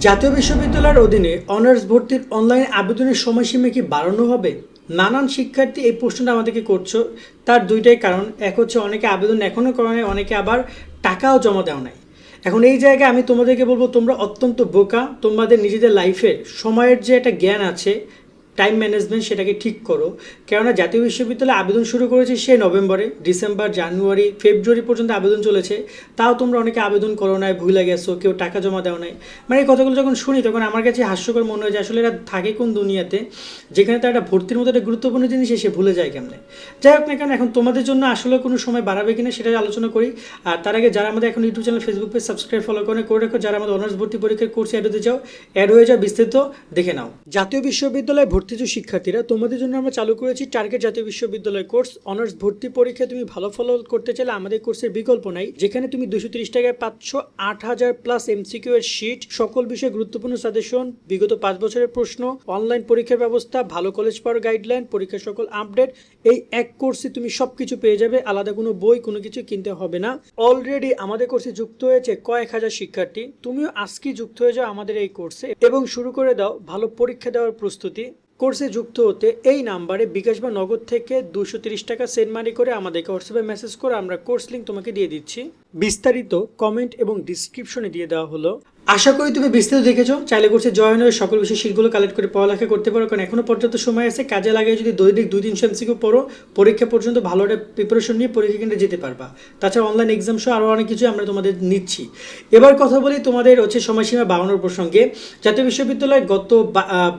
জাতীয় বিশ্ববিদ্যালয়ের অধীনে অনার্স ভর্তির অনলাইন আবেদনের সময়সীমা কি বাড়ানো হবে? নানান শিক্ষার্থী এই প্রশ্নটা আমাদেরকে করছো। তার দুইটাই কারণ, এক হচ্ছে অনেকে আবেদন এখনও করে নাই, অনেকে আবার টাকাও জমা দেওয়া নাই। এখন এই জায়গায় আমি তোমাদেরকে বলবো, তোমরা অত্যন্ত বোকা। তোমাদের নিজেদের লাইফের সময়ের যে একটা জ্ঞান আছে, টাইম ম্যানেজমেন্ট, সেটাকে ঠিক করো। কেননা জাতীয় বিশ্ববিদ্যালয়ে আবেদন শুরু করেছে সে নভেম্বরে, ডিসেম্বর, জানুয়ারি, ফেব্রুয়ারি পর্যন্ত আবেদন চলেছে। তাও তোমরা অনেকে আবেদন করো নাই, ভুলে গেছো, কেউ টাকা জমা দেওয়া নাই। মানে এই কথাগুলো যখন শুনি তখন আমার কাছে হাস্যকর মনে হয় যে আসলে এরা থাকে কোন দুনিয়াতে, যেখানে তার একটা ভর্তির মতো একটা গুরুত্বপূর্ণ জিনিস এসে ভুলে যায় কেমনে। যাই হোক না কেন, এখন তোমাদের জন্য আসলে কোনো সময় বাড়াবে কিনা সেটা আলোচনা করি। আর তার আগে যারা আমাদের এখন YouTube channel, Facebook page subscribe follow করে রাখো। যারা আমাদের অনার্স ভর্তি পরীক্ষার কোর্সে অ্যাড হয়ে যাও, বিস্তারিত দেখে নাও। জাতীয় বিশ্ববিদ্যালয়ে ভর্তি যে শিক্ষার্থীরা, তোমাদের জন্য আমরা চালু করেছি টার্গেট জাতীয় বিশ্ববিদ্যালয় কোর্স। অনার্স ভর্তি পরীক্ষায় তুমি ভালো ফলো করতে চাইলে আমাদের কোর্সের বিকল্প নাই, যেখানে তুমি 230 টাকায় পাচ্ছ 8000 প্লাস এমসিকিউ এর শিট, সকল বিষয়ে গুরুত্বপূর্ণ সাজেশন, বিগত 5 বছরের প্রশ্ন, অনলাইন পরীক্ষার ব্যবস্থা, ভালো কলেজ পাওয়ার গাইডলাইন, পরীক্ষার সকল আপডেট। এই এক কোর্সে তুমি সবকিছু পেয়ে যাবে, আলাদা কোনো বই কোনো কিছু কিনতে হবে না। অলরেডি আমাদের কোর্সে যুক্ত হয়েছে কয়েক হাজার শিক্ষার্থী। তুমিও আজকেই যুক্ত হয়ে যাও আমাদের এই কোর্সে এবং শুরু করে দাও ভালো পরীক্ষা দেওয়ার প্রস্তুতি। কোর্সে যুক্ত হতে এই নাম্বারে বিকাশ বা নগদ থেকে 230 টাকা সেন্ড মানি করে আমাদেরকে হোয়াটসঅ্যাপে মেসেজ করে আমরা কোর্স লিঙ্ক তোমাকে দিয়ে দিচ্ছি। বিস্তারিত কমেন্ট এবং ডিসক্রিপশনে দিয়ে দেওয়া হলো। আশা করি তুমি বিস্তারিত দেখেছো। চাইলে কোর্সে জয়েন হয়ে সকল বিষয় শিটগুলো কালেক্ট করে পড়ালেখা করতে পারো, কারণ এখনো পর্যাপ্ত সময় আছে। কাজে লাগিয়ে যদি দৈনিক 2-300 এমসিকিউ পড়ো, পরীক্ষা পর্যন্ত ভালো একটা প্রিপারেশন নিয়ে পরীক্ষা কেন্দ্রে যেতে পারবা। তাছাড়া অনলাইন এক্সাম সহ আরও অনেক কিছু আমরা তোমাদের নিচ্ছি। এবার কথা বলি তোমাদের সময়সীমা বাড়ানোর প্রসঙ্গে। জাতীয় বিশ্ববিদ্যালয় গত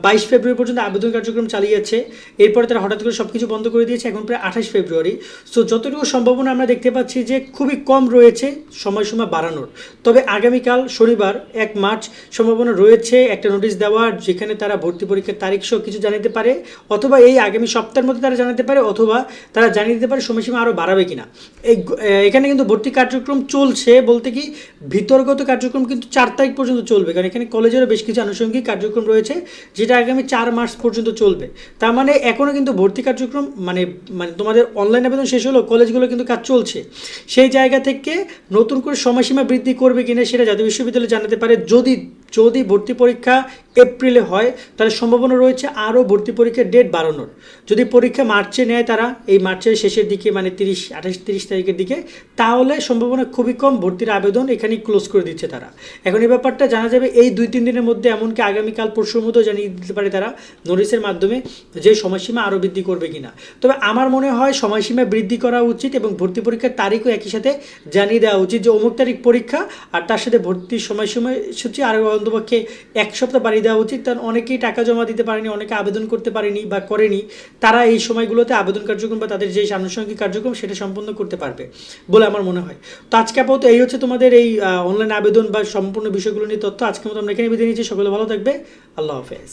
22 ফেব্রুয়ারি পর্যন্ত আবেদন কার্যক্রম চালিয়েছে। এরপরে তারা হঠাৎ করে সব কিছু বন্ধ করে দিয়েছে, এখন প্রায় 28 ফেব্রুয়ারি। সো যতটুকু সম্ভাবনা আমরা দেখতে পাচ্ছি যে খুবই কম রয়েছে সময়সীমা বাড়ানোর। তবে আগামীকাল শনিবার 1 মার্চ সম্ভাবনা রয়েছে একটা নোটিশ দেওয়ার, যেখানে তারা ভর্তি পরীক্ষার তারিখ সহ কিছু জানাতে পারে, অথবা এই আগামী সপ্তাহের মধ্যে তারা জানাতে পারে, অথবা তারা জানিয়ে দিতে পারে সময়সীমা আরও বাড়াবে কিনা। এখানে কিন্তু ভর্তি কার্যক্রম চলছে, বলতে কি ভিতরগত কার্যক্রম কিন্তু 4 তারিখ পর্যন্ত চলবে, কারণ এখানে কলেজেরও বেশ কিছু আনুষঙ্গিক কার্যক্রম রয়েছে, যেটা আগামী 4 মার্চ পর্যন্ত চলবে। তার মানে এখনও কিন্তু ভর্তি কার্যক্রম মানে তোমাদের অনলাইন আবেদন শেষ হলো, কলেজগুলো কিন্তু কাজ চলছে। সেই জায়গা থেকে নতুন করে সময়সীমা বৃদ্ধি করবে কিনা সেটা জাতীয় বিশ্ববিদ্যালয় জানাতে পারে। যদি ভর্তি পরীক্ষা এপ্রিলে হয়, তাহলে সম্ভাবনা রয়েছে আরও ভর্তি পরীক্ষার ডেট বাড়ানোর। যদি পরীক্ষা মার্চে নেয় তারা, এই মার্চের শেষের দিকে, মানে 28-30 তারিখের দিকে, তাহলে সম্ভাবনা খুবই কম ভর্তির আবেদন এখানেই ক্লোজ করে দিচ্ছে তারা। এখন এই ব্যাপারটা জানা যাবে এই 2-3 দিনের মধ্যে, এমনকি আগামীকাল পরশুর মধ্যেও জানিয়ে দিতে পারে তারা নোটিশের মাধ্যমে যে সময়সীমা আরও বৃদ্ধি করবে কিনা। তবে আমার মনে হয় সময়সীমা বৃদ্ধি করা উচিত এবং ভর্তি পরীক্ষার তারিখও একই সাথে জানিয়ে দেওয়া উচিত যে অমুক তারিখ পরীক্ষা, আর তার সাথে ভর্তির সময়সূচি আরও অন্তপক্ষে 1 সপ্তাহ বাড়িয়ে দেওয়া উচিত। কারণ অনেকেই টাকা জমা দিতে পারেনি, অনেকে আবেদন করতে পারেনি বা করেনি, তারা এই সময়গুলোতে আবেদন কার্যক্রম বা তাদের যে আনুষঙ্গিক কার্যক্রম সেটা সম্পন্ন করতে পারবে বলে আমার মনে হয়। তো আজকে আপাতত এই হচ্ছে তোমাদের এই অনলাইন আবেদন বা সম্পূর্ণ বিষয়গুলো নিয়ে তথ্য। আজকের মতো আমরা এখানে বিদায় নিচ্ছি। সকলে ভালো থাকবে। আল্লাহ হাফেজ।